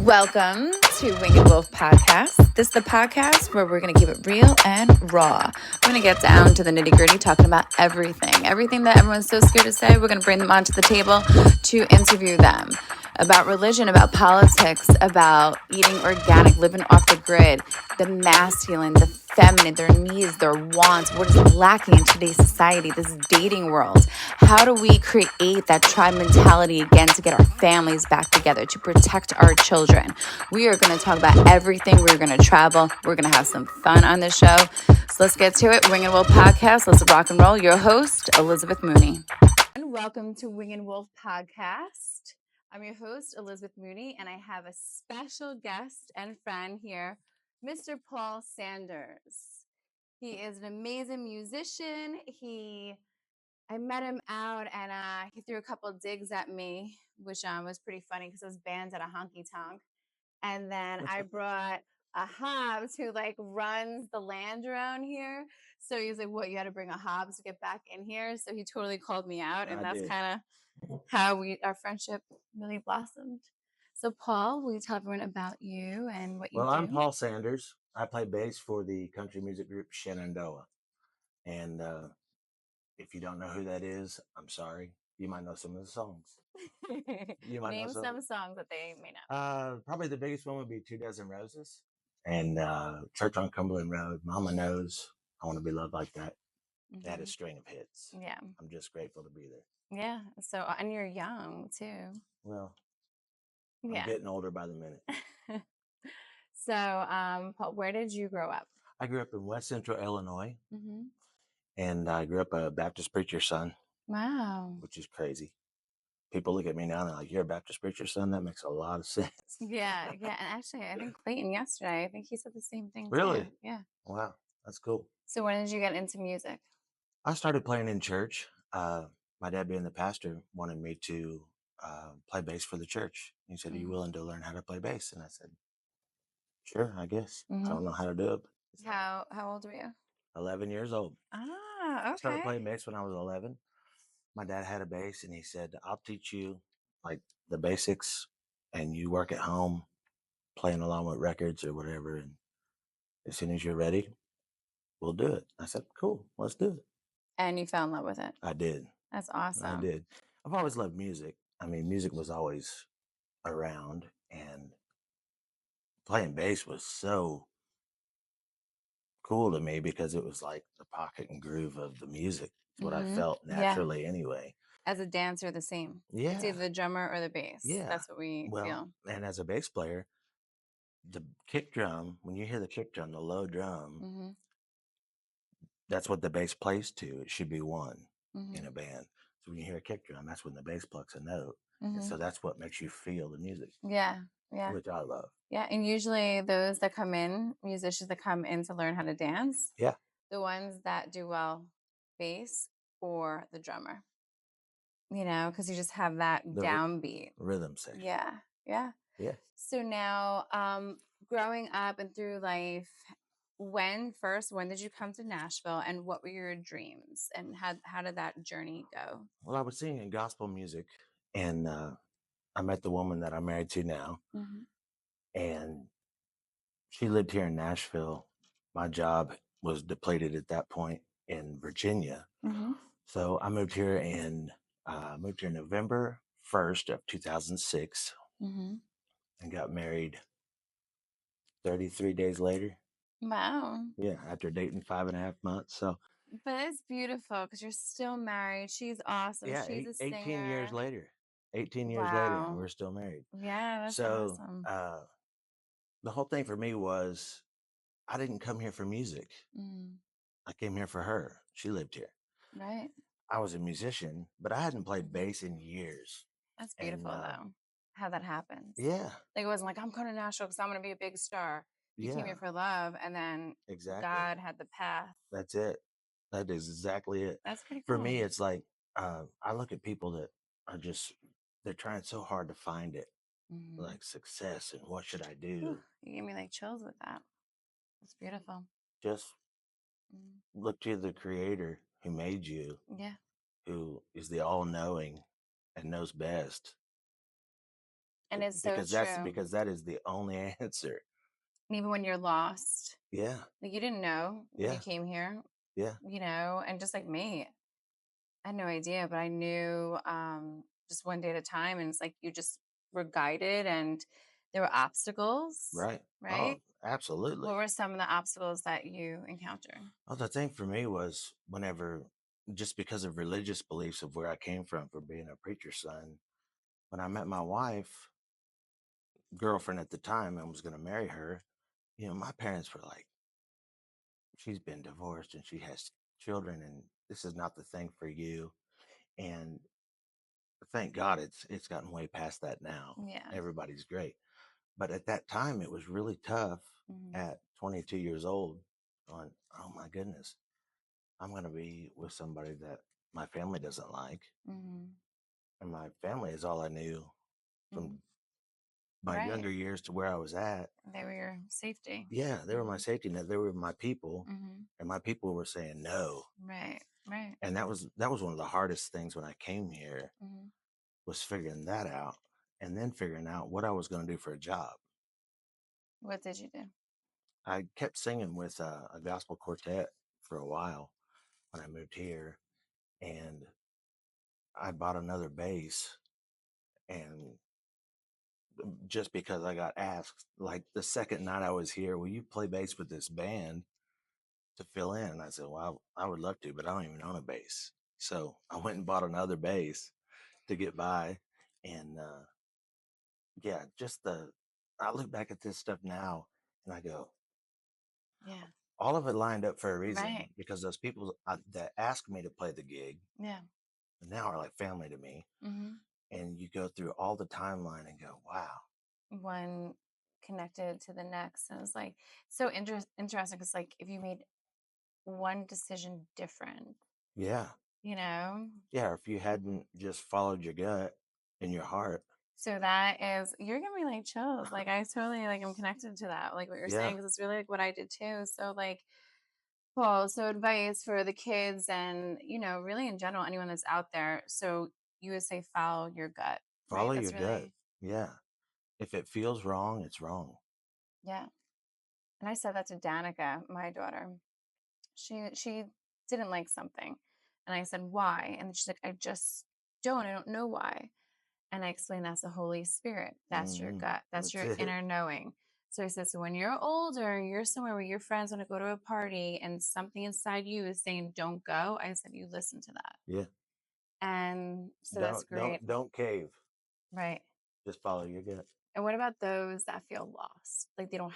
Welcome to Winged Wolf Podcast. This is the podcast where we're going to keep it real and raw. We're going to get down to the nitty gritty, talking about everything that everyone's so scared to say. We're going to bring them onto the table to interview them about religion, about politics, about eating organic, living off the grid, the masculine, the feminine, their needs, their wants, what is lacking in today's society, this dating world. How do we create that tribe mentality again to get our families back together, to protect our children? We are going to talk about everything. We're going to travel. We're going to have some fun on this show. So let's get to it. Wing and Wolf Podcast. Let's rock and roll. Your host, Elizabeth Mooney. And welcome to Wing and Wolf Podcast. I'm your host, Elizabeth Mooney, and I have a special guest and friend here, Mr. Paul Sanders. He is an amazing musician. I met him out, and he threw a couple of digs at me, which was pretty funny because it was bands at a honky tonk. And then I brought a Hobbs who runs the land around here. So he's like, "What? You had to bring a Hobbs to get back in here?" So he totally called me out, and that's kind of how our friendship really blossomed. So Paul, will you tell everyone about you and what you do? Well, I'm Paul Sanders. I play bass for the country music group Shenandoah. And if you don't know who that is, I'm sorry. You might know some of the songs. Name some songs that they may know. Probably the biggest one would be 2 Dozen Roses and Church on Cumberland Road, Mama Knows, I Want to Be Loved Like That. Mm-hmm. That is a string of hits. Yeah. I'm just grateful to be there. Yeah. So, and you're young too. Well, I'm getting older by the minute. So, Paul, where did you grow up? I grew up in West Central Illinois. Mm-hmm. And I grew up a Baptist preacher's son. Wow. Which is crazy. People look at me now and they're like, "You're a Baptist preacher's son?" That makes a lot of sense. Yeah. And actually, I think Clayton yesterday, I think he said the same thing Really? too. Yeah. Wow, that's cool. So when did you get into music? I started playing in church. My dad, being the pastor, wanted me to play bass for the church. He said, "Are you willing to learn how to play bass?" And I said, "Sure, I guess." Mm-hmm. I don't know how to do it. How old were you? 11 years old. Ah, okay. I started playing bass when I was 11. My dad had a bass and he said, "I'll teach you like the basics and you work at home playing along with records or whatever. And as soon as you're ready, we'll do it." I said, "Cool, let's do it." And you fell in love with it. I did. That's awesome. I did. I've always loved music. I mean, music was always around, and playing bass was so cool to me because it was like the pocket and groove of the music. It's what I felt naturally anyway. As a dancer, the same. Yeah. It's either the drummer or the bass. Yeah. That's what we feel. And as a bass player, the kick drum, when you hear the kick drum, the low drum, that's what the bass plays to. It should be one in a band. So when you hear a kick drum, that's when the bass plucks a note. And so that's what makes you feel the music. Yeah. Yeah. Which I love. Yeah. And usually those that come in, musicians that come in to learn how to dance. Yeah. The ones that do well, bass or the drummer. You know, because you just have that downbeat. Rhythm section. Yeah. Yeah. Yeah. So now, growing up and through life, when did you come to Nashville and what were your dreams and how did that journey go? Well, I was singing gospel music and I met the woman that I'm married to now. And she lived here in Nashville. My job was depleted at that point in Virginia. So I moved here November 1st of 2006 and got married 33 days later. Wow. Yeah, after dating 5.5 months. So, but it's beautiful because you're still married. She's awesome. Yeah, she's a singer. 18 years later. 18 years later, we're still married. Yeah, that's awesome. The whole thing for me was I didn't come here for music. I came here for her. She lived here. Right. I was a musician, but I hadn't played bass in years. That's beautiful, though, how that happens. Yeah. Like, it wasn't like, I'm going to Nashville because I'm going to be a big star. You came here for love, and then God had the path. That's it. That is exactly it. That's pretty cool. For me, it's like I look at people that are they're trying so hard to find it, like success and what should I do? Ooh, you gave me chills with that. It's beautiful. Just look to the Creator who made you. Yeah. Who is the all-knowing and knows best. And it's so because that's true. because that is the only answer. And even when you're lost, Yeah, like you didn't know when you yeah, came here, yeah, and just like me, I had no idea, but I knew just one day at a time. And it's like you just were guided and there were obstacles, right. Oh, right? absolutely. What were some of the obstacles that you encountered? Well, the thing for me was whenever, just because of religious beliefs of where I came from being a preacher's son, when I met my wife, girlfriend at the time, and was going to marry her, my parents were like, she's been divorced and she has children, and this is not the thing for you. And thank God it's gotten way past that now. Yeah. Everybody's great. But at that time, it was really tough Hmm. at 22 years old, going, oh my goodness, I'm going to be with somebody that my family doesn't like. Hmm. And my family is all I knew Hmm. from my Right. younger years to where I was at. They were your safety. Yeah, they were my Hmm. safety net. They were my people, Hmm. and my people were saying no. Right. Right. And that was one of the hardest things when I came here, Hmm. was figuring that out, and then figuring out what I was going to do for a job. What did you do? I kept singing with a gospel quartet for a while when I moved here, and I bought another bass, and just because I got asked, like the second night I was here, will you play bass with this band to fill in? And I said, well, I would love to, but I don't even own a bass. So I went and bought another bass to get by. And yeah, I look back at this stuff now and I go, Yeah. all of it lined up for a reason, Right. because those people that asked me to play the gig Yeah. now are like family to me. Hmm. And you go through all the timeline and go, wow, One connected to the next. And it's like so interesting because, like, if you made one decision different, yeah, you know? yeah. Or if you hadn't just followed your gut and your heart, So that is, you're giving me like chills. Like, I totally, like, I'm connected to that, like what you're saying, yeah, because it's really like what I did too. So, like, Paul, so advice for the kids and, really in general, anyone that's out there. So you would say follow your gut, right? follow your That's gut. really, Yeah. If it feels wrong, it's wrong. yeah. And I said that to Danica, my daughter. She didn't like something. And I said, why? And she's like, I don't know why. And I explained that's the Holy Spirit. That's your gut. That's That's your it. inner knowing. So I said, so when you're older, you're somewhere where your friends want to go to a party and something inside you is saying, don't go. I said, you listen to that. Yeah. And so that's Don't great. don't don't cave. Right. Just follow your gut. And what about those that feel lost? Like they don't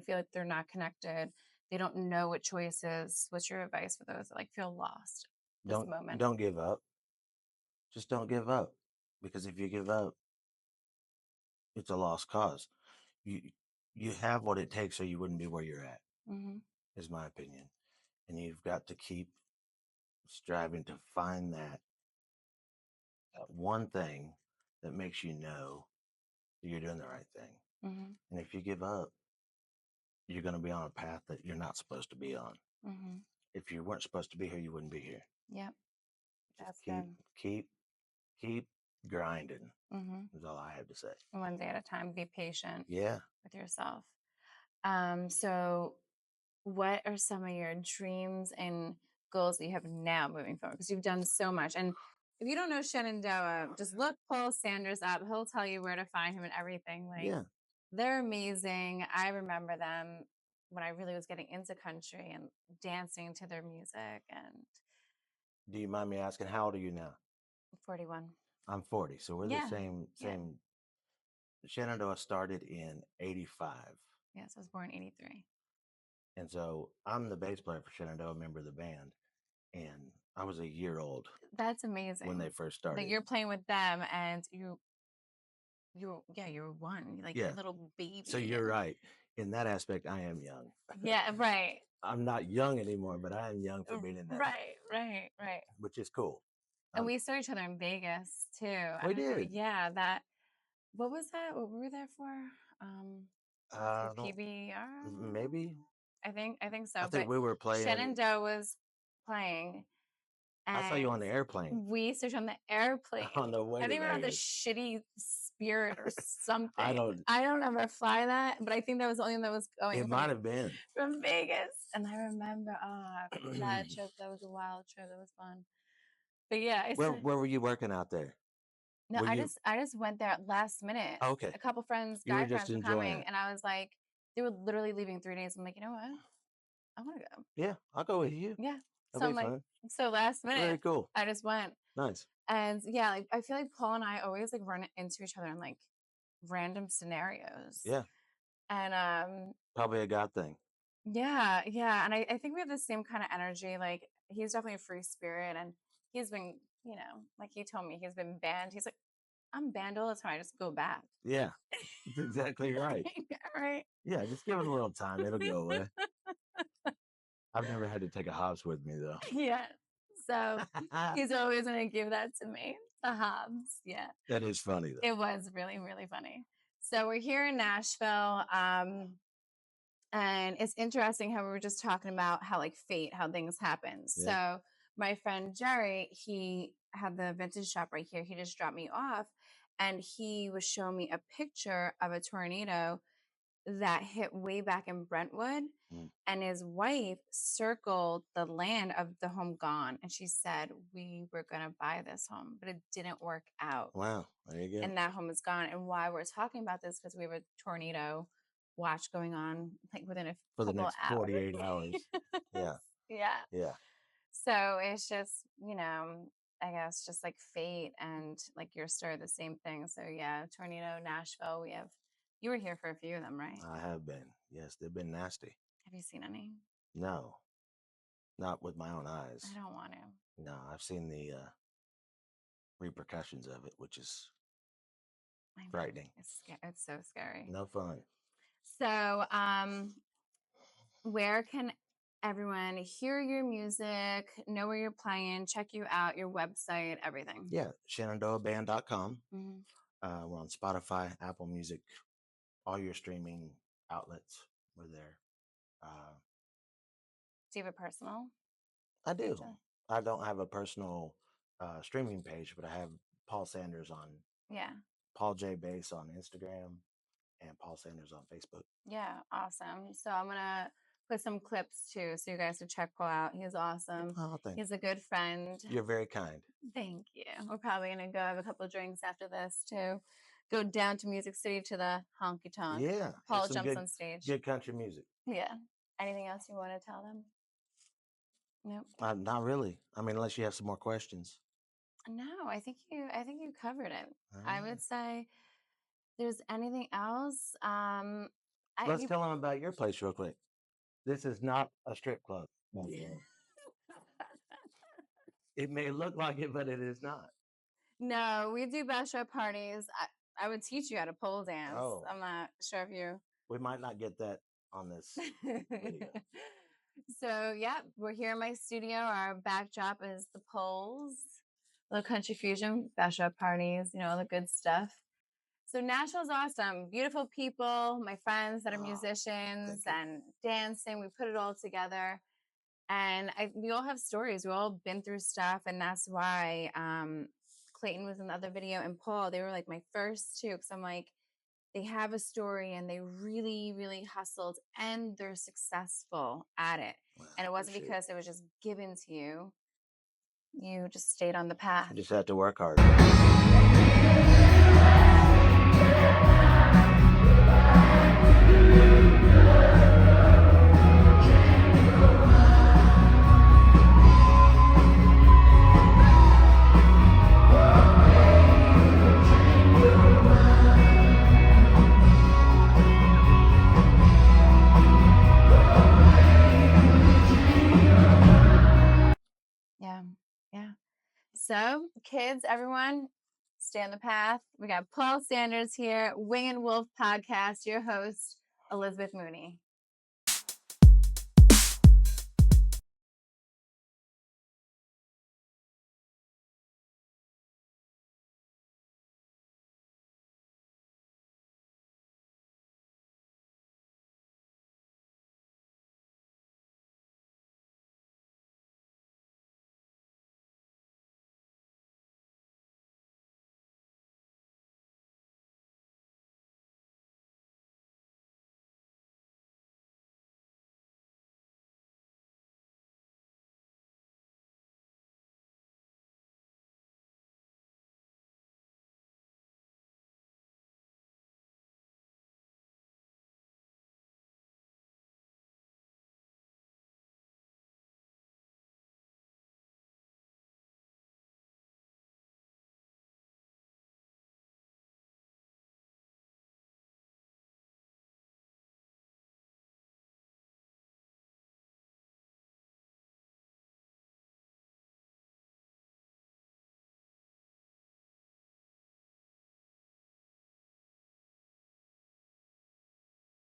feel like they're not connected. They don't know what choice is. What's your advice for those that like feel lost this Don't moment? don't give up. Just don't give up. Because if you give up, it's a lost cause. You you have what it takes, so you wouldn't be where you're at, Hmm. is my opinion. And you've got to keep striving to find that one thing that makes you know that you're doing the right thing. Hmm. And if you give up, you're going to be on a path that you're not supposed to be on. Hmm. If you weren't supposed to be here, you wouldn't be here. Yep. Just That's keep, good. keep, keep grinding. Hmm. Is all I have to say. One day at a time. Be patient Yeah. with yourself. So what are some of your dreams and goals that you have now moving forward? Because you've done so much. And if you don't know Shenandoah, just look Paul Sanders up. He'll tell you where to find him and everything. Like, Yeah. they're amazing. I remember them when I really was getting into country and dancing to their music. And Do you mind me asking, how old are you now? 41. I'm 40. So we're the Yeah. same. Yeah. Same. Shenandoah started in 85. Yes, I was born 83. And so I'm the bass player for Shenandoah, member of the band. And I was a year old That's when they amazing first that started. you're playing with them and yeah, you're one, like you're a Yeah. little So baby. you're And right. In that aspect, I am young. yeah, right. I'm not young anymore, but I am young for being in that band, Right. which is cool. And Um, we saw each other in Vegas too. I we don't know. did. Yeah, what was that? What were we there for? For Don't PBR? maybe. I think I so. think But we were playing. Shenandoah was playing I saw you on and the airplane we searched on the airplane. on the way I to think we were on the Vegas. shitty Spirit or something. I don't ever fly that, but I think that was the only one that was going. It might have been from Vegas, and I remember that trip. That was a wild trip. That was fun. But yeah, where were you working out there? No, I just went there last minute. Okay. A couple friends, guy friends were coming, and I was like, they were literally leaving 3 days. I'm like, you know what? I want to go. Yeah, I'll go with you. Yeah. That'll So be I'm fun. so last minute, Very cool. I just went. Nice. And yeah, like I feel like Paul and I always like run into each other in like random scenarios. Yeah. And probably a God thing. Yeah. And I think we have the same kind of energy. Like he's definitely a free spirit, and he's been, like he told me he's been banned. He's like, I'm banned all the time. I just go back. Yeah. That's exactly right. Right. Yeah, just give it a little time. It'll go away. I've never had to take a Hobbs with me though. Yeah. So he's always going to give that to me. The Hobbs. Yeah. That is funny though. It was really, really funny. So we're here in Nashville. And it's interesting how we were just talking about how like fate, how things happen. Yeah. So my friend Jerry, he had the vintage shop right here. He just dropped me off, and he was showing me a picture of a tornado that hit way back in Brentwood. And his wife circled the land of the home gone. And she said, we were going to buy this home, but it didn't work out. Wow. There you go. And that home is gone. And why we're talking about this, because we have a tornado watch going on like within for the next 48 hours. Yeah. Yeah. So it's just, I guess just like fate and like your story, the same thing. So yeah, tornado, Nashville. You were here for a few of them, right? I have been. Yes, they've been nasty. Have you seen any? No, not with my own eyes. I don't want to. No, I've seen the repercussions of it, which is frightening. It's so scary. No fun. So, where can everyone hear your music, know where you're playing, check you out, your website, everything? Yeah, ShenandoahBand.com. Mm-hmm. We're on Spotify, Apple Music, all your streaming outlets. We're there. Do you have a personal? I do. I don't have a personal streaming page, but I have Paul Sanders on. Yeah. Paul J Bass on Instagram, and Paul Sanders on Facebook. Yeah, awesome. So I'm gonna put some clips too, so you guys can check Paul out. He's awesome. Oh, thanks. He's a good friend. You're very kind. Thank you. We're probably gonna go have a couple of drinks after this too. Go down to Music City to the honky tonk. Yeah. Paul jumps on stage. Good country music. Yeah. Anything else you want to tell them? Nope. Not really. I mean, unless you have some more questions. No, I think you covered it. I would say there's anything else. Let's tell them about your place real quick. This is not a strip club. It may look like it, but it is not. No, we do bachelor parties. I would teach you how to pole dance. Oh. I'm not sure if you. We might not get that on this video. So, yeah, we're here in my studio. Our backdrop is the poles, little country fusion, bachelor parties, all the good stuff. So Nashville's awesome. Beautiful people, my friends that are musicians and dancing. We put it all together. And we all have stories. We've all been through stuff. And that's why Clayton was in the other video, and Paul, they were like my first two. Because I'm like, they have a story and they really, really hustled and they're successful at it. Wow, and it wasn't because it was just given to you. You just stayed on the path. You just had to work hard. Yeah. So, kids, everyone, stay on the path. We got Paul Sanders here, Wing and Wolf Podcast, your host, Elizabeth Mooney.